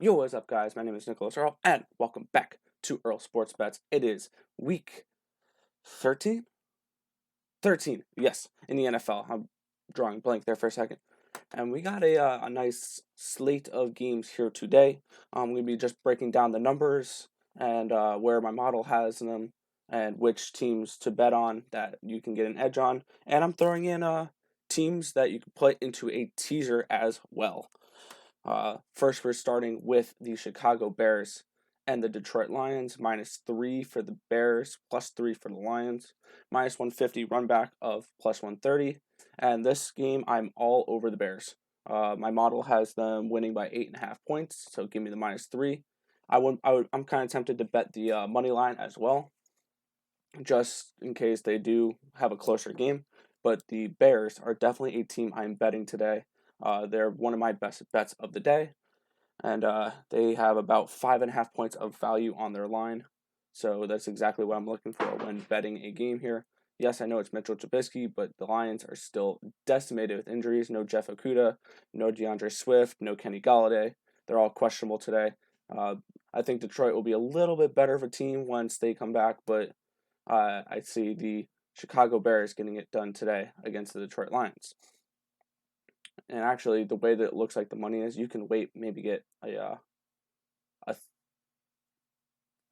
Yo, what's up, guys? My name is Nicholas Earl, and welcome back to Earl Sports Bets. It is week 13? 13, yes, in the NFL. I'm drawing blank there for a second. And we got a nice slate of games here today. I'm going to be just breaking down the numbers and where my model has them and which teams to bet on that you can get an edge on. And I'm throwing in teams that you can put into a teaser as well. First, we're starting with the Chicago Bears and the Detroit Lions, -3 for the Bears, +3 for the Lions, -150 run back of +130. And this game, I'm all over the Bears. My model has them winning by 8.5 points, so give me the -3. I'm kind of tempted to bet the money line as well, just in case they do have a closer game. But the Bears are definitely a team I'm betting today. They're one of my best bets of the day, and they have about 5.5 points of value on their line. So that's exactly what I'm looking for when betting a game here. Yes, I know it's Mitchell Trubisky, but the Lions are still decimated with injuries. No Jeff Okudah, no DeAndre Swift, no Kenny Galladay. They're all questionable today. I think Detroit will be a little bit better of a team once they come back, but I see the Chicago Bears getting it done today against the Detroit Lions. And actually, the way that it looks like the money is, you can wait, maybe get a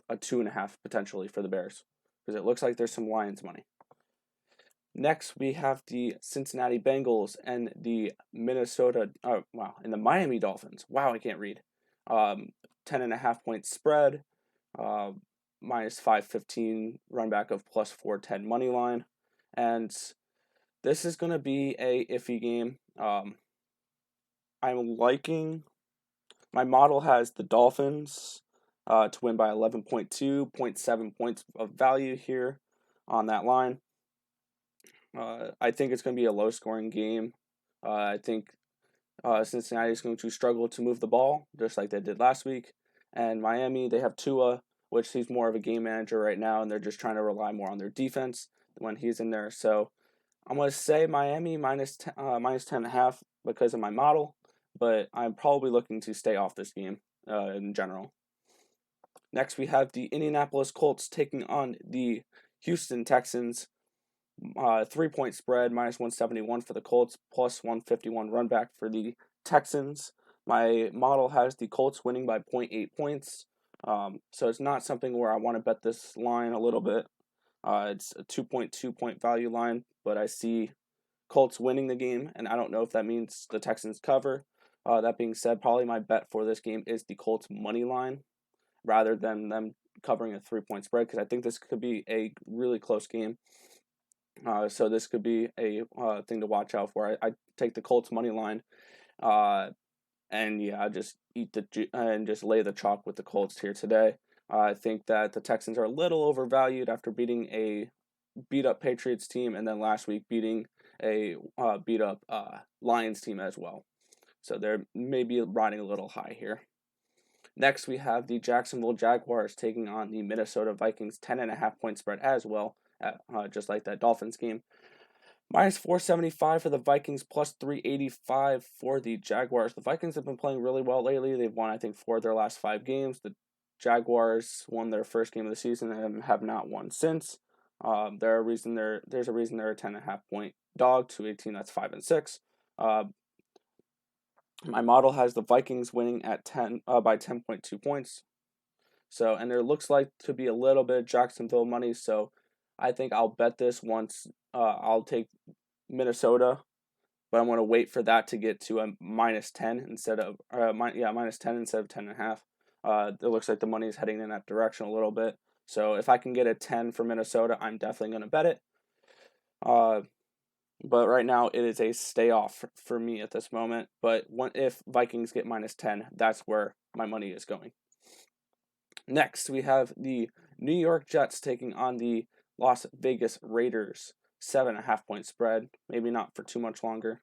2.5 potentially for the Bears, because it looks like there's some Lions money. Next, we have the Cincinnati Bengals and the and the Miami Dolphins. Wow, I can't read. 10.5 point spread, uh, -515 run back of +410 money line, and this is going to be a iffy game. I'm liking my model has the Dolphins to win by 11.2, 0.7 points of value here on that line. I think it's going to be a low scoring game. I think Cincinnati is going to struggle to move the ball, just like they did last week. And Miami, they have Tua, which he's more of a game manager right now, and they're just trying to rely more on their defense when he's in there. So I'm going to say Miami -10.5 because of my model, but I'm probably looking to stay off this game in general. Next, we have the Indianapolis Colts taking on the Houston Texans. 3 point spread, -171 for the Colts, +151 run back for the Texans. My model has the Colts winning by 0.8 points. So it's not something where I want to bet this line a little bit. It's a 2.2 point value line, but I see Colts winning the game, and I don't know if that means the Texans cover. That being said, probably my bet for this game is the Colts money line rather than them covering a 3 point spread, because I think this could be a really close game. So this could be a thing to watch out for. I take the Colts money line, and yeah, I just and just lay the chalk with the Colts here today. I think that the Texans are a little overvalued after beating a beat up Patriots team, and then last week beating a beat up Lions team as well. So they're maybe riding a little high here. Next, we have the Jacksonville Jaguars taking on the Minnesota Vikings, 10.5 point spread as well, just like that Dolphins game. -475 for the Vikings, +385 for the Jaguars. The Vikings have been playing really well lately. They've won, I think, 4 of their last 5 games. The Jaguars won their first game of the season and have not won since. There's a reason they're a 10.5 point dog to a team that's 5-6. My model has the Vikings winning at 10 by 10.2 points. So, and there looks like to be a little bit of Jacksonville money. So, I think I'll bet this once. I'll take Minnesota, but I'm going to wait for that to get to a -10 instead of -10 instead of 10.5. It looks like the money is heading in that direction a little bit. So if I can get a 10 for Minnesota, I'm definitely going to bet it. But right now it is a stay off for me at this moment. But if Vikings get -10, that's where my money is going. Next, we have the New York Jets taking on the Las Vegas Raiders. 7.5 point spread. Maybe not for too much longer.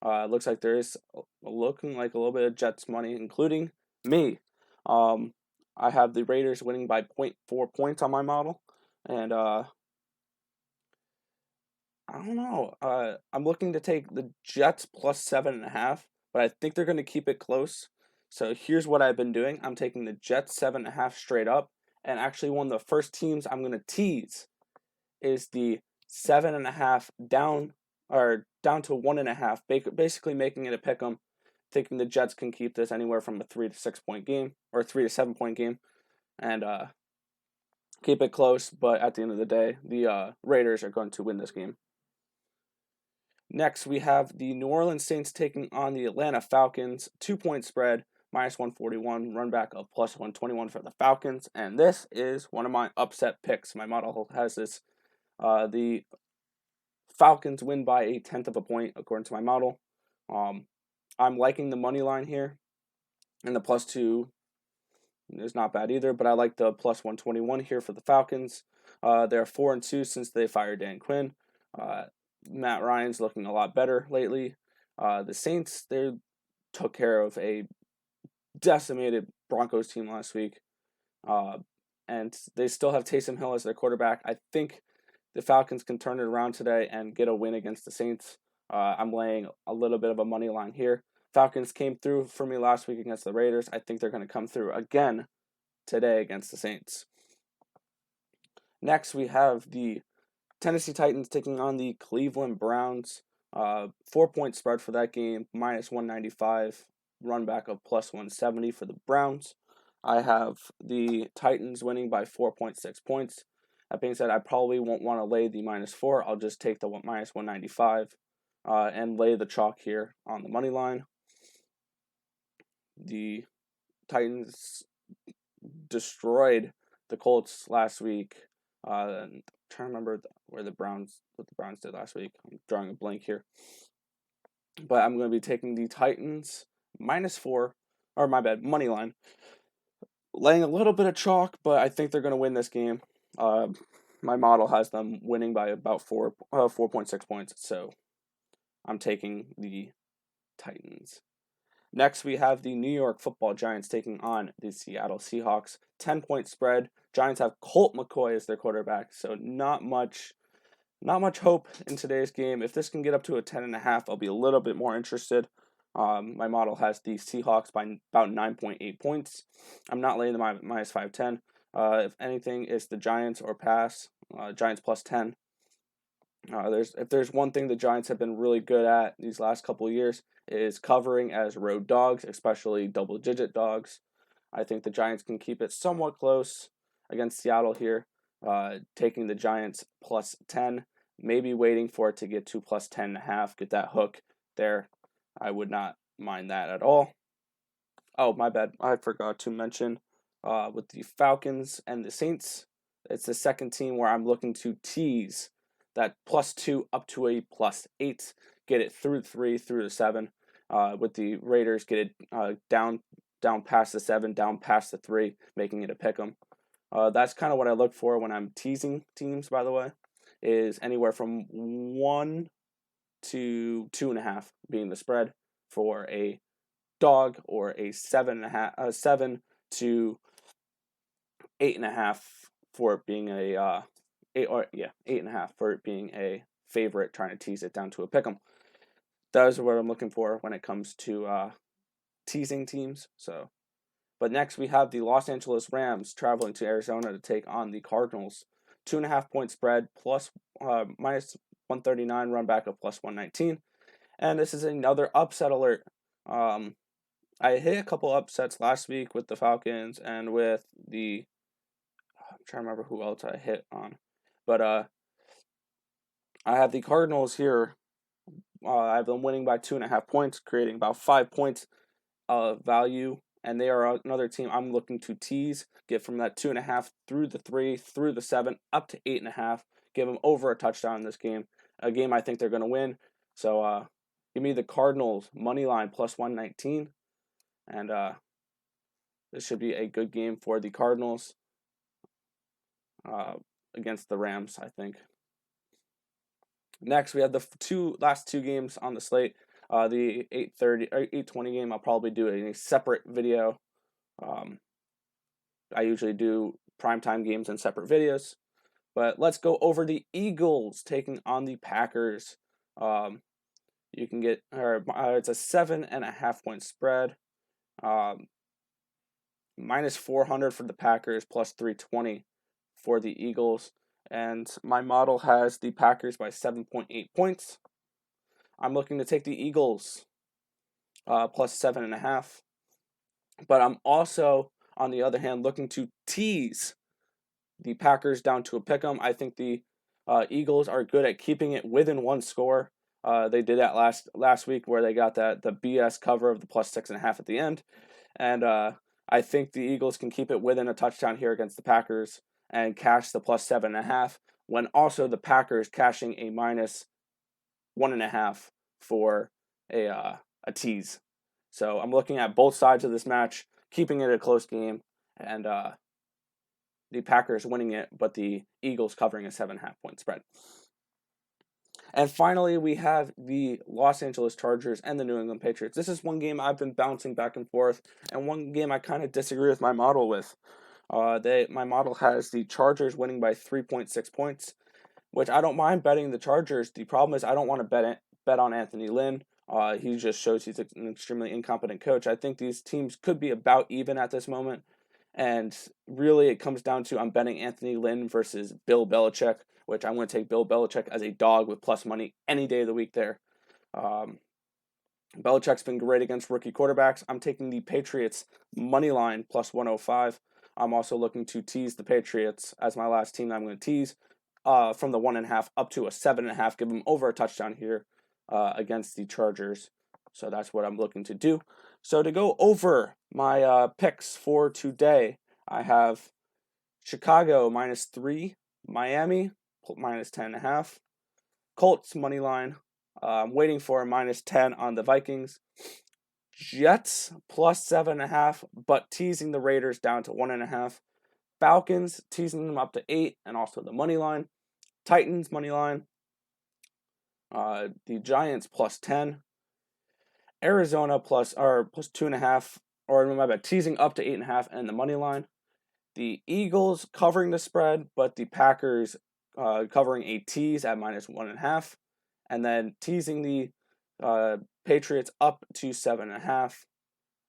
Looks like there is looking like a little bit of Jets money, including me. I have the Raiders winning by 0.4 points on my model, and I don't know. I'm looking to take the Jets +7.5, but I think they're going to keep it close. So here's what I've been doing. I'm taking the Jets 7.5 straight up, and actually one of the first teams I'm going to tease is the 7.5 down, or down to 1.5, basically making it a pick 'em. Thinking the Jets can keep this anywhere from a 3 to 6 point game, or 3 to 7 point game, and keep it close. But at the end of the day, the Raiders are going to win this game. Next, we have the New Orleans Saints taking on the Atlanta Falcons. 2-point spread, -141, run back of +121 for the Falcons. And this is one of my upset picks. My model has this. The Falcons win by 1/10 of a point, according to my model. I'm liking the money line here. And the +2 is not bad either, but I like the +121 here for the Falcons. They're 4-2 since they fired Dan Quinn. Matt Ryan's looking a lot better lately. The Saints, they took care of a decimated Broncos team last week. And they still have Taysom Hill as their quarterback. I think the Falcons can turn it around today and get a win against the Saints. I'm laying a little bit of a money line here. Falcons came through for me last week against the Raiders. I think they're going to come through again today against the Saints. Next, we have the Tennessee Titans taking on the Cleveland Browns. 4-point spread for that game, -195, run back of +170 for the Browns. I have the Titans winning by 4.6 points. That being said, I probably won't want to lay the -4. I'll just take the -195 and lay the chalk here on the money line. The Titans destroyed the Colts last week. I'm trying to remember what the Browns did last week. I'm drawing a blank here. But I'm going to be taking the Titans -4, or my bad, money line. Laying a little bit of chalk, but I think they're going to win this game. My model has them winning by about 4.6 points, so I'm taking the Titans. Next, we have the New York Football Giants taking on the Seattle Seahawks. 10-point spread. Giants have Colt McCoy as their quarterback, so not much hope in today's game. If this can get up to a 10.5, I'll be a little bit more interested. My model has the Seahawks by about 9.8 points. I'm not laying the -510. If anything, it's the Giants or pass. Giants +10. If there's one thing the Giants have been really good at these last couple of years is covering as road dogs, especially double-digit dogs. I think the Giants can keep it somewhat close against Seattle here, taking the Giants +10, maybe waiting for it to get to +10.5, get that hook there. I would not mind that at all. Oh, my bad. I forgot to mention with the Falcons and the Saints, it's the second team where I'm looking to tease that +2 up to a +8, get it through 3, through the 7. With the Raiders, get it down past the 7, down past the 3, making it a pick 'em. That's kind of what I look for when I'm teasing teams, by the way, is anywhere from 1 to 2.5 being the spread for a dog, or a 7 to 8.5 for it being a 8.5 for it being a favorite, trying to tease it down to a pick'em. Those are what I'm looking for when it comes to teasing teams. But next we have the Los Angeles Rams traveling to Arizona to take on the Cardinals. 2.5-point spread -139, run back of +119, and this is another upset alert. I hit a couple upsets last week with the Falcons and with the. I'm trying to remember who else I hit on. But I have the Cardinals here. I have them winning by 2.5 points, creating about 5 points of value. And they are another team I'm looking to tease, get from that 2.5 through the 3, through the 7, up to 8.5. Give them over a touchdown in this game. A game I think they're going to win. So give me the Cardinals money line +119. And this should be a good game for the Cardinals against the Rams, I think. Next, we have the last two games on the slate. The 8:30 or 8:20 game, I'll probably do a separate video. I usually do primetime games in separate videos. But let's go over the Eagles taking on the Packers. You can get, it's a 7.5-point spread. Minus 400 for the Packers, plus 320 for the Eagles. And my model has the Packers by 7.8 points. I'm looking to take the Eagles plus 7.5. But I'm also, on the other hand, looking to tease the Packers down to a pick'em. I think the Eagles are good at keeping it within one score. They did that last week where they got the BS cover of the plus 6.5 at the end. And I think the Eagles can keep it within a touchdown here against the Packers and cash the plus 7.5, when also the Packers cashing a minus 1.5 for a tease. So I'm looking at both sides of this match, keeping it a close game, and the Packers winning it, but the Eagles covering a 7.5 point spread. And finally, we have the Los Angeles Chargers and the New England Patriots. This is one game I've been bouncing back and forth, and one game I kind of disagree with my model with. My model has the Chargers winning by 3.6 points, which I don't mind betting the Chargers. The problem is I don't want to bet on Anthony Lynn. He just shows he's an extremely incompetent coach. I think these teams could be about even at this moment. And really, it comes down to I'm betting Anthony Lynn versus Bill Belichick, which I'm going to take Bill Belichick as a dog with plus money any day of the week there. Belichick's been great against rookie quarterbacks. I'm taking the Patriots money line plus 105. I'm also looking to tease the Patriots as my last team that I'm going to tease from the 1.5 up to a 7.5. Give them over a touchdown here against the Chargers. So that's what I'm looking to do. So to go over my picks for today, I have Chicago minus 3, Miami minus 10.5, Colts money line. I'm waiting for a minus 10 on the Vikings. Jets plus 7.5, but teasing the Raiders down to 1.5. Falcons teasing them up to 8, and also the money line. Titans money line. The Giants plus 10. Arizona plus 2.5, or my bad, teasing up to 8.5, and the money line. The Eagles covering the spread, but the Packers covering a tease at minus 1.5, and then teasing the Patriots up to 7.5,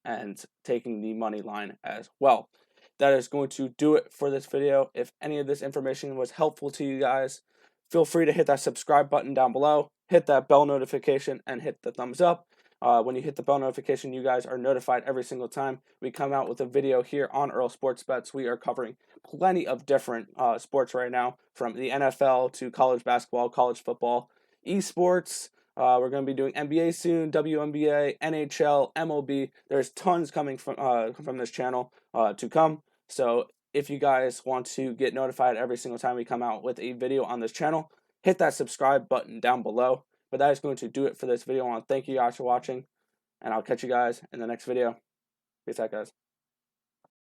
and taking the money line as well. That is going to do it for this video. If any of this information was helpful to you guys, feel free to hit that subscribe button down below, hit that bell notification, and hit the thumbs up. When you hit the bell notification, you guys are notified every single time we come out with a video here on Earl Sports Bets. We are covering plenty of different sports right now, from the NFL to college basketball, college football, esports. We're going to be doing NBA soon, WNBA, NHL, MLB. There's tons coming from this channel to come. So if you guys want to get notified every single time we come out with a video on this channel, hit that subscribe button down below. But that is going to do it for this video. I want to thank you guys for watching, and I'll catch you guys in the next video. Peace out, guys.